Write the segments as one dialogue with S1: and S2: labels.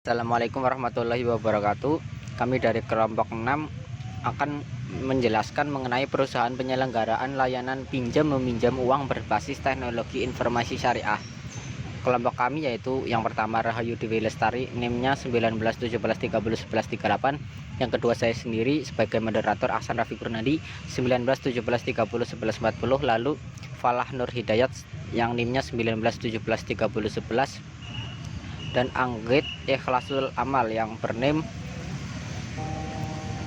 S1: Assalamualaikum warahmatullahi wabarakatuh. Kami dari kelompok 6 akan menjelaskan mengenai perusahaan penyelenggaraan layanan pinjam meminjam uang berbasis teknologi informasi syariah. Kelompok kami yaitu yang pertama Rahayu Dewi Lestari, NIM-nya 1917301138. Yang kedua saya sendiri sebagai moderator Ahsan Rafi Kurnadi 1917301140. Lalu Falah Nur Hidayat yang NIM-nya 19173011, dan Anggit Ikhlasul Amal yang bernim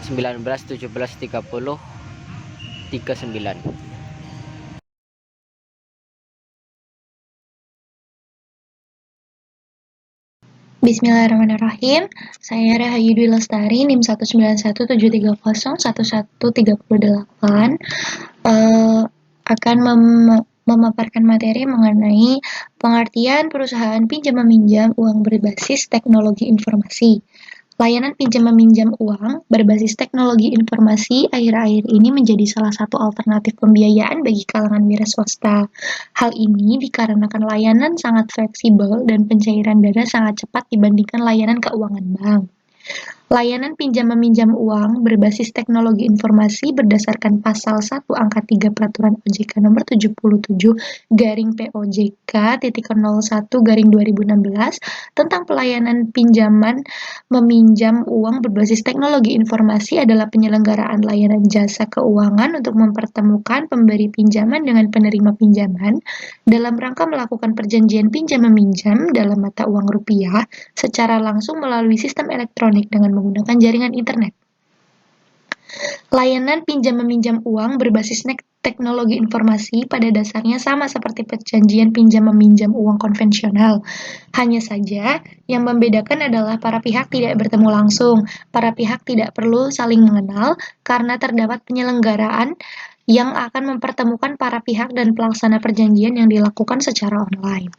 S1: 19173039.
S2: Bismillahirrahmanirrahim. Saya Rahayu Dwi Lestari, NIM 191730138, akan memaparkan materi mengenai pengertian perusahaan pinjam meminjam uang berbasis teknologi informasi. Layanan pinjam meminjam uang berbasis teknologi informasi akhir-akhir ini menjadi salah satu alternatif pembiayaan bagi kalangan wira swasta. Hal ini dikarenakan layanan sangat fleksibel dan pencairan dana sangat cepat dibandingkan layanan keuangan bank. Layanan pinjam meminjam uang berbasis teknologi informasi berdasarkan pasal 1 angka 3 Peraturan OJK nomor 77/POJK.01/2016 tentang pelayanan pinjaman meminjam uang berbasis teknologi informasi adalah penyelenggaraan layanan jasa keuangan untuk mempertemukan pemberi pinjaman dengan penerima pinjaman dalam rangka melakukan perjanjian pinjam meminjam dalam mata uang rupiah secara langsung melalui sistem elektronik dengan menggunakan jaringan internet. Layanan pinjam meminjam uang berbasis teknologi informasi pada dasarnya sama seperti perjanjian pinjam meminjam uang konvensional. Hanya saja yang membedakan adalah para pihak tidak bertemu langsung. Para pihak tidak perlu saling mengenal karena terdapat penyelenggaraan yang akan mempertemukan para pihak dan pelaksana perjanjian yang dilakukan secara online.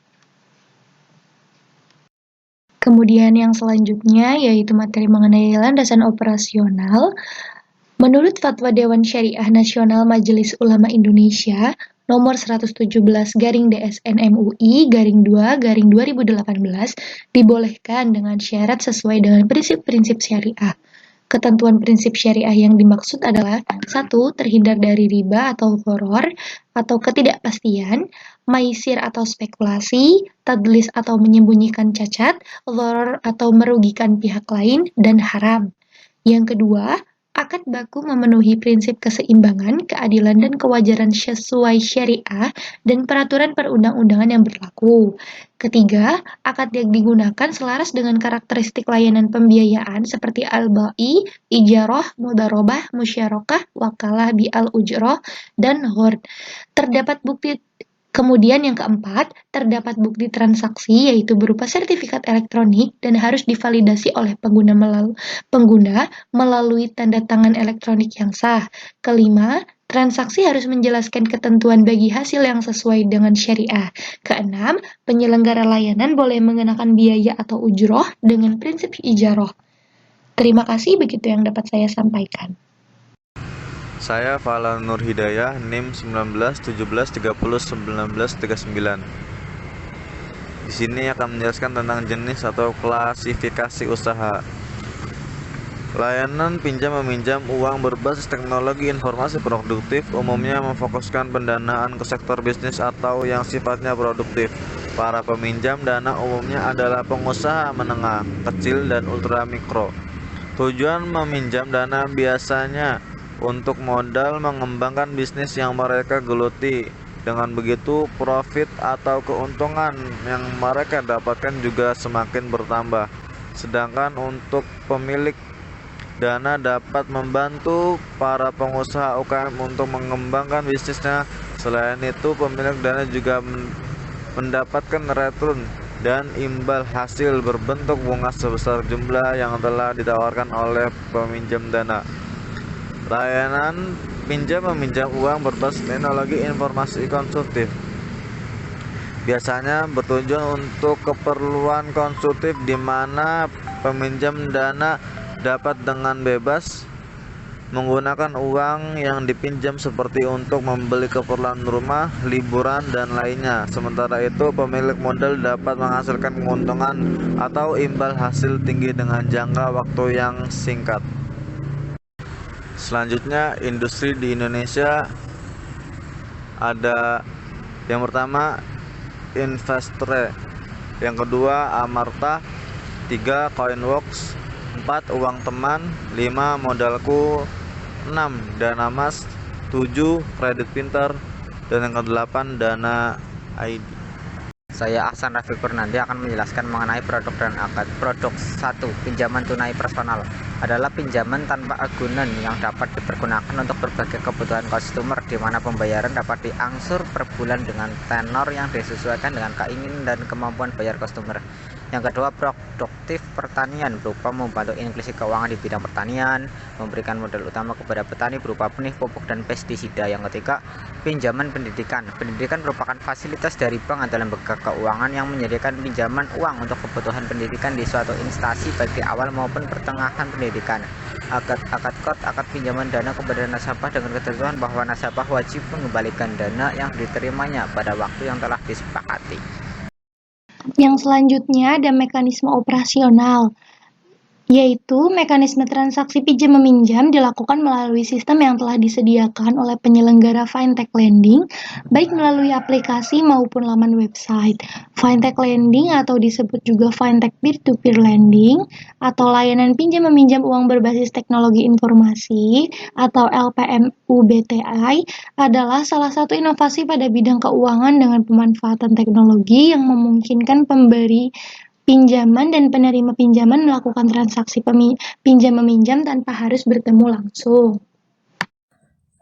S2: Kemudian yang selanjutnya yaitu materi mengenai landasan operasional. Menurut Fatwa Dewan Syariah Nasional Majelis Ulama Indonesia nomor 117/DSN MUI _2/2018 dibolehkan dengan syarat sesuai dengan prinsip-prinsip syariah. Ketentuan prinsip syariah yang dimaksud adalah 1. Terhindar dari riba atau gharar atau ketidakpastian, maisir atau spekulasi, tadlis atau menyembunyikan cacat, gharar atau merugikan pihak lain, dan haram. Yang kedua, akad baku memenuhi prinsip keseimbangan, keadilan, dan kewajaran sesuai syariah dan peraturan perundang-undangan yang berlaku. Ketiga, akad yang digunakan selaras dengan karakteristik layanan pembiayaan seperti al-ba'i, ijarah, mudharabah, musyarakah, wakalah bi'al-ujrah, dan ghord. Kemudian yang keempat, terdapat bukti transaksi yaitu berupa sertifikat elektronik dan harus divalidasi oleh pengguna melalui tanda tangan elektronik yang sah. Kelima, transaksi harus menjelaskan ketentuan bagi hasil yang sesuai dengan syariah. Keenam, penyelenggara layanan boleh mengenakan biaya atau ujroh dengan prinsip ijarah. Terima kasih, begitu yang dapat saya sampaikan.
S3: Saya Falah Nur Hidayah, NIM 1917301939. Di sini akan menjelaskan tentang jenis atau klasifikasi usaha. Layanan pinjam meminjam uang berbasis teknologi informasi produktif umumnya memfokuskan pendanaan ke sektor bisnis atau yang sifatnya produktif. Para peminjam dana umumnya adalah pengusaha menengah, kecil, dan ultramikro. Tujuan meminjam dana biasanya untuk modal mengembangkan bisnis yang mereka geluti. Dengan begitu, profit atau keuntungan yang mereka dapatkan juga semakin bertambah. Sedangkan untuk pemilik dana dapat membantu para pengusaha UKM untuk mengembangkan bisnisnya. Selain itu, pemilik dana juga mendapatkan return dan imbal hasil berbentuk bunga sebesar jumlah yang telah ditawarkan oleh peminjam dana. Layanan pinjam meminjam uang berbasis teknologi informasi konsultif biasanya bertujuan untuk keperluan konsultif di mana peminjam dana dapat dengan bebas menggunakan uang yang dipinjam seperti untuk membeli keperluan rumah, liburan, dan lainnya. Sementara itu, pemilik modal dapat menghasilkan keuntungan atau imbal hasil tinggi dengan jangka waktu yang singkat. Selanjutnya, industri di Indonesia ada yang pertama Investre, yang kedua Amarta, 3 Coinworks, 4 Uang Teman, 5 Modalku, 6 Dana Mas, 7 Kredit Pintar, dan yang ke-8 Dana ID.
S1: Saya Ahsan Rafiq Purnandi akan menjelaskan mengenai produk dan akad. Produk 1. Pinjaman tunai personal adalah pinjaman tanpa agunan yang dapat dipergunakan untuk berbagai kebutuhan konsumer, di mana pembayaran dapat diangsur per bulan dengan tenor yang disesuaikan dengan keinginan dan kemampuan bayar konsumer. Yang kedua, produktif pertanian berupa membantu inklusi keuangan di bidang pertanian, memberikan modal utama kepada petani berupa benih, pupuk, dan pestisida. Yang ketiga, pinjaman pendidikan. Pendidikan merupakan fasilitas dari bank atau lembaga keuangan yang menyediakan pinjaman uang untuk kebutuhan pendidikan di suatu instansi baik di awal maupun pertengahan pendidikan. Akad pinjaman dana kepada nasabah dengan ketentuan bahwa nasabah wajib mengembalikan dana yang diterimanya pada waktu yang telah disepakati.
S2: Yang selanjutnya ada mekanisme operasional, yaitu mekanisme transaksi pinjam-meminjam dilakukan melalui sistem yang telah disediakan oleh penyelenggara fintech lending, baik melalui aplikasi maupun laman website. Fintech lending atau disebut juga fintech peer-to-peer lending atau layanan pinjam-meminjam uang berbasis teknologi informasi atau LPMU-BTI adalah salah satu inovasi pada bidang keuangan dengan pemanfaatan teknologi yang memungkinkan pemberi pinjaman dan penerima pinjaman melakukan transaksi pinjam-meminjam tanpa harus bertemu langsung.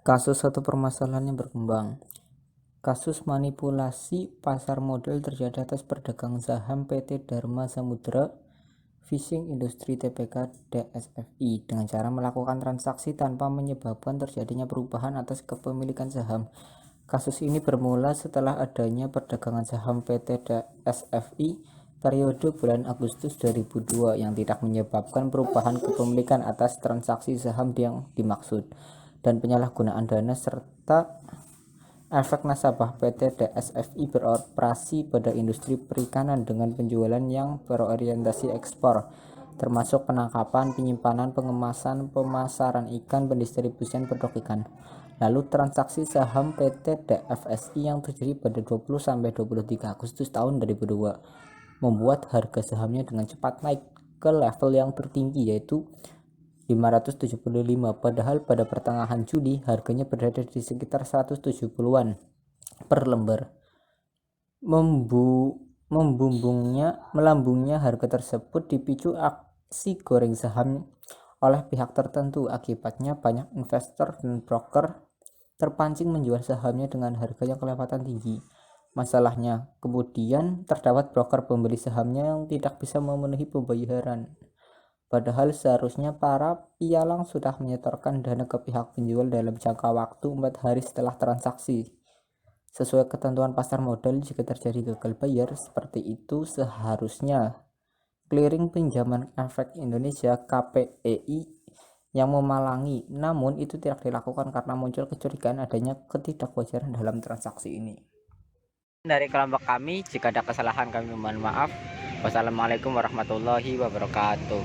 S1: Kasus satu permasalahan yang berkembang. Kasus manipulasi pasar modal terjadi atas perdagangan saham PT Dharma Samudra Fishing Industry Tbk DSFI dengan cara melakukan transaksi tanpa menyebabkan terjadinya perubahan atas kepemilikan saham. Kasus ini bermula setelah adanya perdagangan saham PT DSFI periode bulan Agustus 2002 yang tidak menyebabkan perubahan kepemilikan atas transaksi saham yang dimaksud dan penyalahgunaan dana serta efek nasabah PT DSFI beroperasi pada industri perikanan dengan penjualan yang berorientasi ekspor, termasuk penangkapan, penyimpanan, pengemasan, pemasaran ikan, pendistribusian produk ikan. Lalu transaksi saham PT DFSI yang terjadi pada 20-23 Agustus tahun 2002 membuat harga sahamnya dengan cepat naik ke level yang tertinggi yaitu 575, padahal pada pertengahan Juli harganya berada di sekitar 170-an per lembar. Melambungnya harga tersebut dipicu aksi goreng saham oleh pihak tertentu. Akibatnya banyak investor dan broker terpancing menjual sahamnya dengan harga yang kelewatan tinggi. Masalahnya, kemudian terdapat broker pembeli sahamnya yang tidak bisa memenuhi pembayaran. Padahal seharusnya para pialang sudah menyetorkan dana ke pihak penjual dalam jangka waktu 4 hari setelah transaksi. Sesuai ketentuan pasar modal, jika terjadi gagal bayar seperti itu seharusnya Clearing Pinjaman Efek Indonesia (KPEI) yang memalangi. Namun itu tidak dilakukan karena muncul kecurigaan adanya ketidakwajaran dalam transaksi ini. Dari kelompok kami, jika ada kesalahan kami mohon maaf. Wassalamualaikum warahmatullahi wabarakatuh.